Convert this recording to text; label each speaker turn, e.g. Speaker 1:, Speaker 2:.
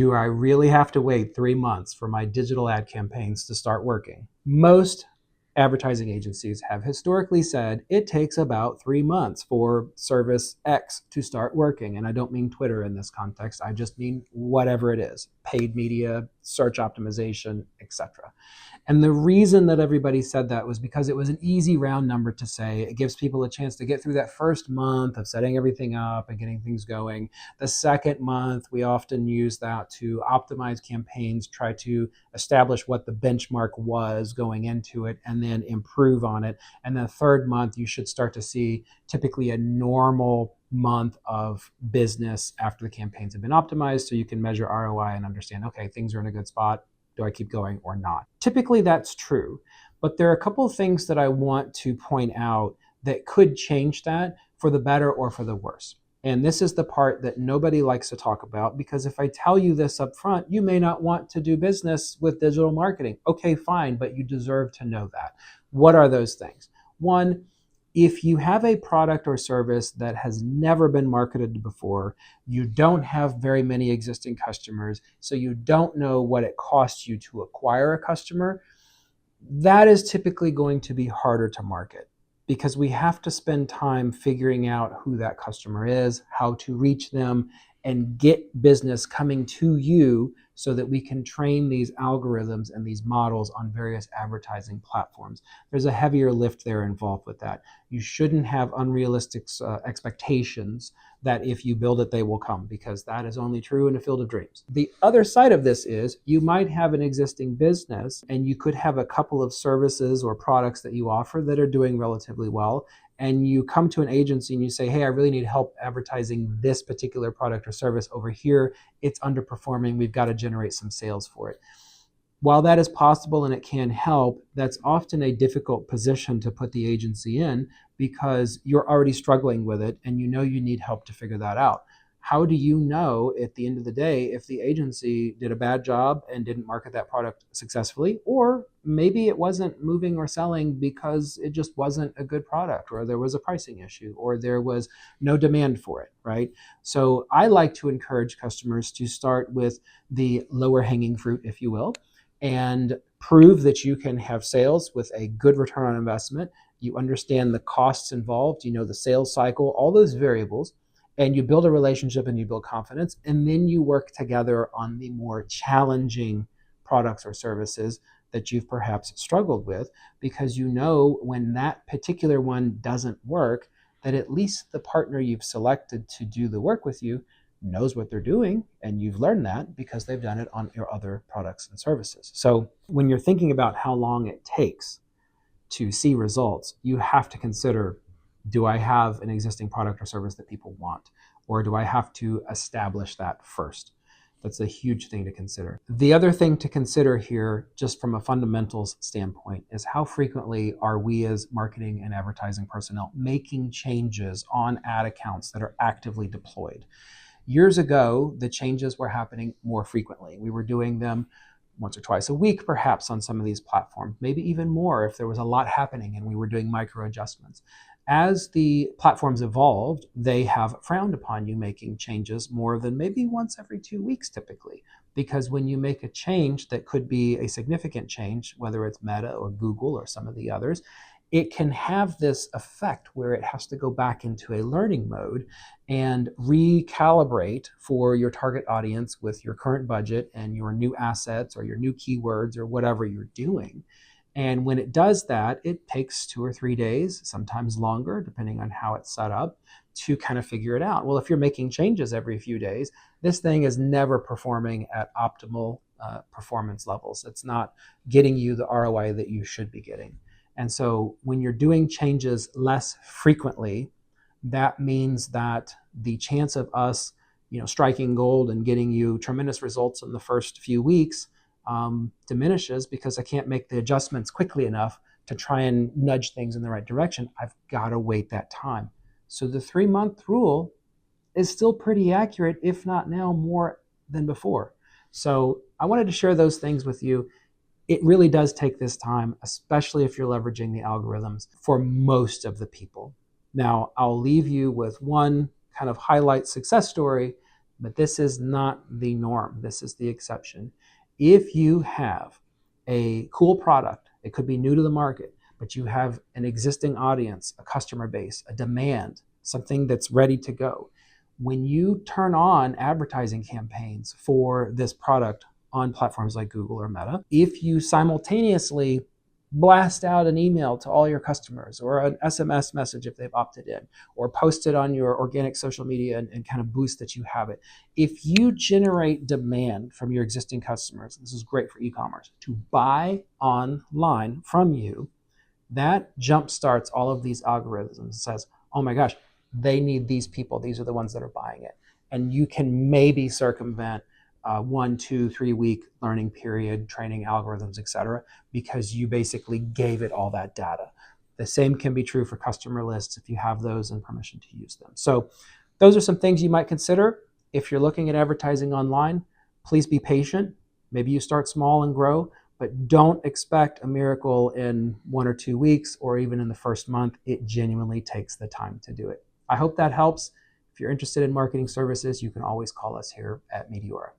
Speaker 1: Do I really have to wait 3 months for my digital ad campaigns to start working? Most advertising agencies have historically said it takes about 3 months for service X to start working. And I don't mean Twitter in this context. I just mean whatever it is, paid media, search optimization, etc. And the reason that everybody said that was because it was an easy round number to say. It gives people a chance to get through that first month of setting everything up and getting things going. The second month, we often use that to optimize campaigns, try to establish what the benchmark was going into it, and then improve on it. And the third month, you should start to see typically a normal month of business after the campaigns have been optimized, so you can measure ROI and understand, okay, things are in a good spot. Do I keep going or not? Typically that's true, but there are a couple of things that I want to point out that could change that for the better or for the worse. And this is the part that nobody likes to talk about, because if I tell you this up front, you may not want to do business with digital marketing. Okay, fine, but you deserve to know that. What are those things? One, if you have a product or service that has never been marketed before, you don't have very many existing customers, so you don't know what it costs you to acquire a customer, that is typically going to be harder to market, because we have to spend time figuring out who that customer is, how to reach them, and get business coming to you so that we can train these algorithms and these models on various advertising platforms. There's a heavier lift there involved with that. You shouldn't have unrealistic expectations that if you build it, they will come, because that is only true in a field of dreams. The other side of this is you might have an existing business and you could have a couple of services or products that you offer that are doing relatively well. And you come to an agency and you say, hey, I really need help advertising this particular product or service over here. It's underperforming. We've got to generate some sales for it. While that is possible and it can help, that's often a difficult position to put the agency in, because you're already struggling with it and you know you need help to figure that out. How do you know at the end of the day if the agency did a bad job and didn't market that product successfully, or maybe it wasn't moving or selling because it just wasn't a good product, or there was a pricing issue, or there was no demand for it, right? So I like to encourage customers to start with the lower hanging fruit, if you will, and prove that you can have sales with a good return on investment. You understand the costs involved, you know, the sales cycle, all those variables, and you build a relationship and you build confidence, and then you work together on the more challenging products or services that you've perhaps struggled with, because you know when that particular one doesn't work, that at least the partner you've selected to do the work with you knows what they're doing, and you've learned that because they've done it on your other products and services. So when you're thinking about how long it takes to see results, you have to consider, do I have an existing product or service that people want? Or do I have to establish that first? That's a huge thing to consider. The other thing to consider here, just from a fundamentals standpoint, is how frequently are we as marketing and advertising personnel making changes on ad accounts that are actively deployed? Years ago, the changes were happening more frequently. We were doing them once or twice a week, perhaps, on some of these platforms, maybe even more if there was a lot happening and we were doing micro adjustments. As the platforms evolved, they have frowned upon you making changes more than maybe once every 2 weeks typically, because when you make a change that could be a significant change, whether it's Meta or Google or some of the others, it can have this effect where it has to go back into a learning mode and recalibrate for your target audience with your current budget and your new assets or your new keywords or whatever you're doing. And when it does that, it takes 2 or 3 days, sometimes longer, depending on how it's set up, to kind of figure it out. Well, if you're making changes every few days, this thing is never performing at optimal performance levels. It's not getting you the ROI that you should be getting. And so when you're doing changes less frequently, that means that the chance of us, striking gold and getting you tremendous results in the first few weeks diminishes, because I can't make the adjustments quickly enough to try and nudge things in the right direction. I've got to wait that time. So the 3-month rule is still pretty accurate, if not now more than before. So I wanted to share those things with you. It really does take this time, especially if you're leveraging the algorithms, for most of the people. Now, I'll leave you with one kind of highlight success story but this is not the norm. This is the exception. If you have a cool product, it could be new to the market, but you have an existing audience, a customer base, a demand, something that's ready to go. When you turn on advertising campaigns for this product on platforms like Google or Meta, if you simultaneously blast out an email to all your customers or an SMS message if they've opted in, or post it on your organic social media and kind of boost that you have it. If you generate demand from your existing customers, this is great for e-commerce, to buy online from you, that jumpstarts all of these algorithms and says, oh my gosh, they need these people. These are the ones that are buying it. And you can maybe circumvent 1, 2, 3 week learning period, training algorithms, etc., because you basically gave it all that data. The same can be true for customer lists if you have those and permission to use them. So those are some things you might consider. If you're looking at advertising online, please be patient. Maybe you start small and grow, but don't expect a miracle in 1 or 2 weeks or even in the first month. It genuinely takes the time to do it. I hope that helps. If you're interested in marketing services, you can always call us here at Meteora.